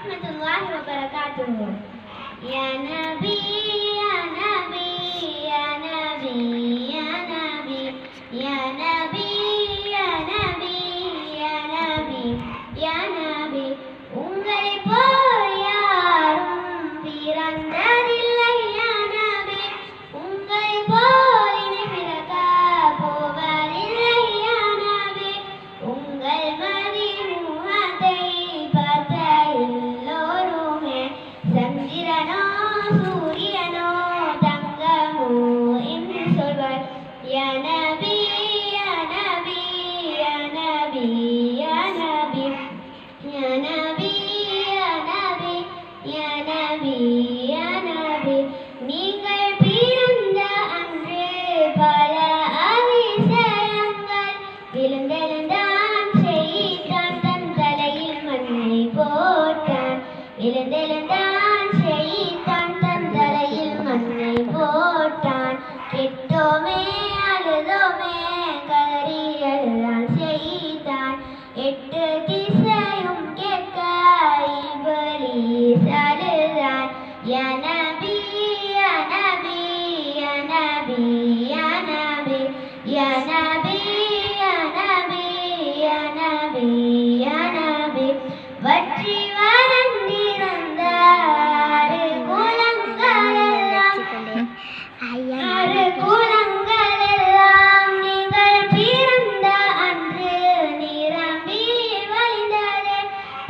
warahmatullahi wabarakatuh. Ya Nabi, ya Nabi, ya Nabi, ya Nabi, ya Nabi, ya Nabi, ya Nabi, ya Nabi. உங்களை போல் யாரும் பிறந்ததில்லை யா நபி. உங்களை போல் இணை பிறக்க போவதில்லை யா நபி. உங்கள் மதிமுகத்தை பார்த்த எல்லோருமே சந்திரனோ சூரியனோ தங்கமோ என்று சொல்வார். யா நபி, யா நபி, யா நபி, யா நபி, யா நபி, யா நபி, யா நபி, யா நபி. நீங்கள் பிறந்த அன்று பல அதிசயங்கள் விழுந்தெழுந்தான் செய்தான் தன் தலையில் மண்ணை போட்டான். விழுந்தெழுந்தான் செய்தான் தன் தலையில் மண்ணை போட்டான். கெட்டோமே அழுதோமே கதறி அழுதான் செய்தான். எட்டு திசையும் கேட்க இப்லீஸ் அழுதான். யா நபி, யா நபி, யா நபி, யா நபி, யா நபி, யா நபி, யா நபி, யா நபி. வற்றி வறண்டிருந்த ஆறு குளங்களெல்லாம் நீங்கள் பிறந்த அன்று நிரம்பி வழிந்தது.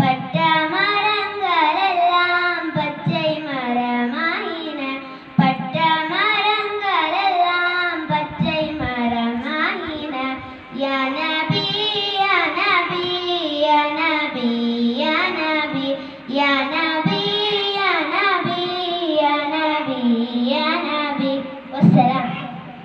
பட்ட மரங்களெல்லாம் பச்சை மரமாயின. பட்ட மரங்களெல்லாம் பச்சை மரமாயின. யா நபி, யா நபி, யா நபி, யா நபி, யா